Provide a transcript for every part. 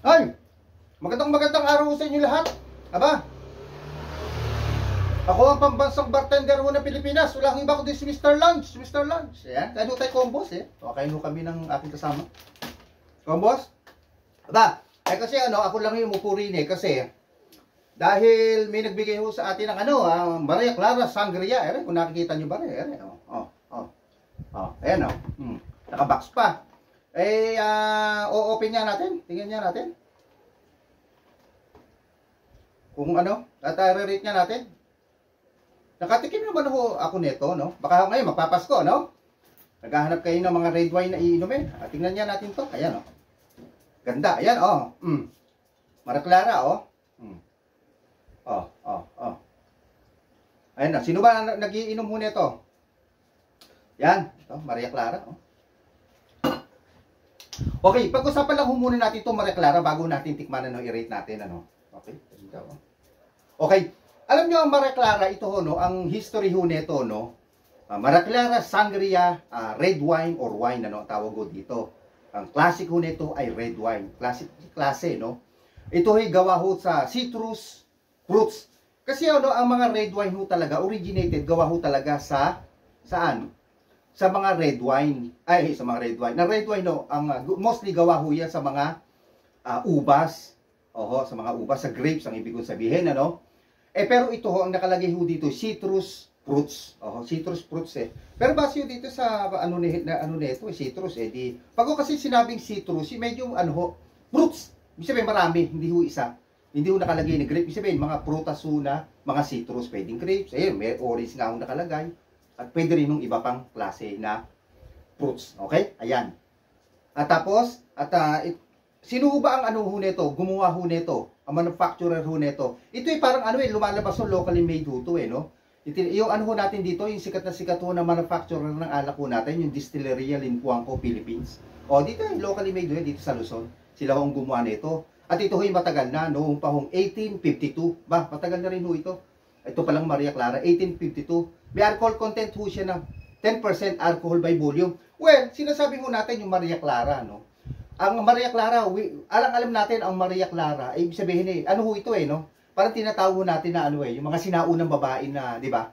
Ay! Magandang araw sa inyo lahat. Aba, ako ang pambansang bartender ho ng Pilipinas. Walang iba kundi si Mr. Lunch. Mr. Lunch. Ayan, kain ho tayo combos eh. O, kain ho kami ng aking kasama. Combos? Aba, ay kasi ako lang yung mupuri eh. Kasi, dahil may nagbigay ho sa atin ng Maria Clara Sangria. Ayan, kung nakikita nyo ba rin. Ayan, ayan nakabox pa. O-open niya natin. Tingnan niya natin. Kung at re-rate niya natin. Nakatikim naman ako nito, no? Baka ngayon magpapasko, no? Naghahanap kayo ng mga red wine na iinumin. Tingnan niya natin to. Ayan, Ganda. Ayan, Maria Clara, Ayan, sino ba nagiinom ho nito? Yan, ito, Maria Clara, Okay, pag-usapan lang muna natin ito, Maria Clara, bago natin tikman i-rate natin, Okay, okay. Alam nyo ang Maria Clara, ito ang history ho nito, Maria Clara Sangria, red wine or wine, tawag ko dito. Ang classic ho nito ay red wine. Classic klase, Ito ay gawa ho sa citrus fruits. Kasi ang mga red wine ho talaga, originated, gawa ho talaga saan? Sa mga red wine. Sa mga red wine. Na red wine, mostly gawa ho yan sa mga ubas. Sa mga ubas, sa grapes, ang ibig kong sabihin, pero ito ang nakalagay ho dito, citrus fruits. Citrus fruits Pero base ho dito sa nito, citrus pag kasi sinabing citrus, medyo fruits. Ibig sabihin marami, hindi ho isa. Hindi ho nakalagay na grape. Ibig sabihin mga prutas ho na, mga citrus, pwedeng grapes. May orange nga ho nakalagay. At pwede rin ng iba pang klase na fruits. Okay? Ayan. At tapos, sino ba ang ho nito? Gumawa ho nito? Ang manufacturer ho nito? Ito parang lumalabas ho, locally made ho to yung ho natin dito, yung sikat ho na manufacturer ng alak ho natin, yung Distilleria Lincuanco, Philippines. Dito locally made ho dito sa Luzon. Sila ho ang gumawa nito. At ito ho'y matagal na, noong pahong 1852. Matagal na rin ho ito. Ito palang Maria Clara, 1852. May alcohol content ho siya ng 10% alcohol by volume. Well, sinasabi ho natin yung Maria Clara, Ang Maria Clara, alam natin ang Maria Clara, ibig sabihin ho ito Parang tinatawag natin na yung mga sinaunang babae na, di ba?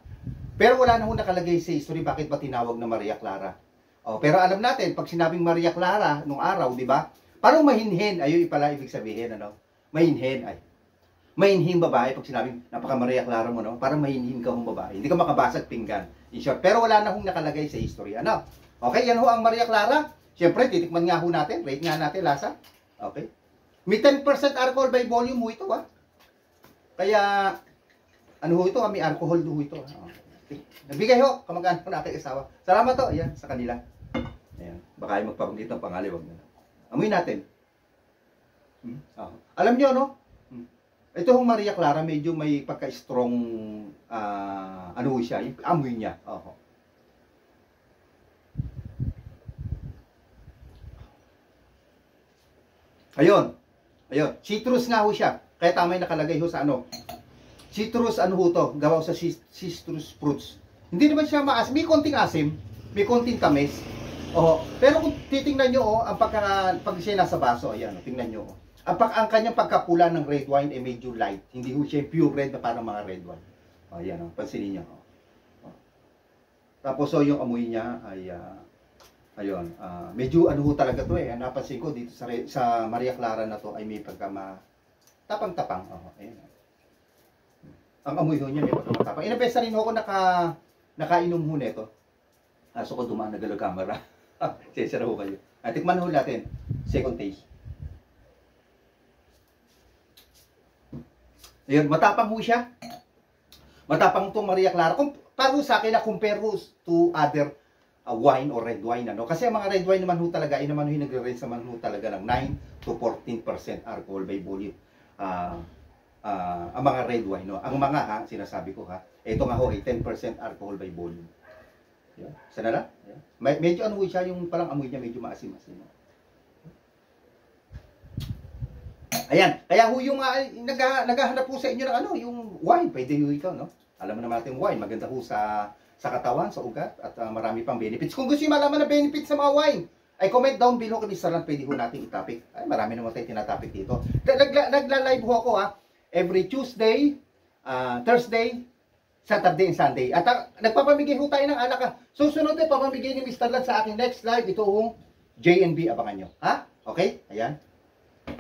Pero wala na ho nakalagay sa history bakit ba tinawag na Maria Clara. Pero alam natin, pag sinabing Maria Clara nung araw, di ba? Parang mahinhin, ayun pala ibig sabihin, Mahinhin, mahinhin babae pag sinabing napaka Maria Clara mo, Parang mahinhin ka hong babae. Hindi ka makabasag pinggan. In short, pero wala na hong nakalagay sa history, Okay, yan ho ang Maria Clara. Siyempre, titikman nga ho natin, rate nga natin lasa. Okay? May 10% alcohol by volume ho ito, Kaya, ito, may alcohol ho ito. Nagbigay ho, kamag-anak ko na aking asawa. Salamat to, ayan, sa kanila. Ayan, baka ay magpapanggit ng pangalan, wag na. Amoy natin. Alam nyo, ito hong Maria Clara, medyo may pagka-strong, siya, yung amoy niya. Ayun, citrus nga ho siya. Kaya tama yung nakalagay ho sa citrus to, gawa sa citrus fruits. Hindi naman siya maasim, may konting asim, may konting tamis. Pero kung titingnan nyo, pag siya nasa baso, ayan, tingnan nyo. Ang kanyang pagkapula ng red wine ay medyo light. Hindi ho siya pure red na parang mga red wine. Ayan, pansinin nyo. Tapos yung amoy niya ay, ayun, medyo talaga to napansin ko dito sa Maria Clara na to ay may tapang-tapang. Ayan. Ang amoy ho niya may pagkamatapang. Inapesa rin ako nakainom ho nito. So ko dumaan nagalaw camera. Sensya ho kayo. Tikman ho natin. Second taste. Ayun, matapang ho siya. Matapang itong Maria Clara. Para sa akin na compare ho to other wine or red wine. Kasi ang mga red wine naman ho talaga, naman ho nagre-range naman ho talaga ng 9 to 14% alcohol by volume. Ang mga red wine, ang mga sinasabi ko ito nga ho ay 10% alcohol by volume. Yan. Sana na? Yan. Medyo siya, yung parang amoy niya medyo maasim-asim. Ayan, kaya ho yung naghahanap po sa inyo ng yung wine, pwede ho ito, Alam mo naman natin wine, maganda ho sa katawan, sa ugat, at marami pang benefits. Kung gusto nyo malaman ng benefits sa mga wine, Ay, comment down below kung Mr. Lance, pwede ho natin i-topic. Ay, marami naman tayo tinatopic dito. Nagla-live ho ako every Tuesday, Thursday, Saturday and Sunday. At nagpapamigay ho tayo ng alak. Susunod na papamigay ni Mr. Lance sa aking next live. Ito hong JNB, abangan nyo. Ha? Okay? Ayan.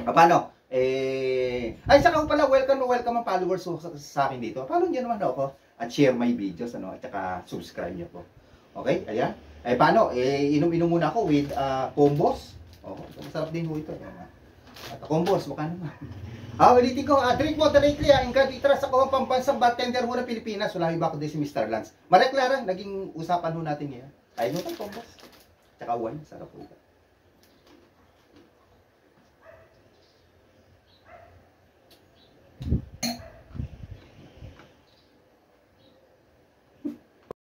Paano? Ay, saka ko pala, welcome ang followers sa akin dito. Follow nyo naman ako at share my videos, at saka subscribe nyo po. Okay? Ayan. Paano? Inom-inom muna ako with combos. Masarap din ho ito. At combos, mukha naman. Ulitin ko, drink moderately, ingkaditra sa kuhang pambansang bartender ho ng Pilipinas. Wala iba ko din si Mr. Lance. Maria Clara, naging usapan ho natin ngayon. Ayun ho tayo, combos. Tsaka wine, sarap po ito.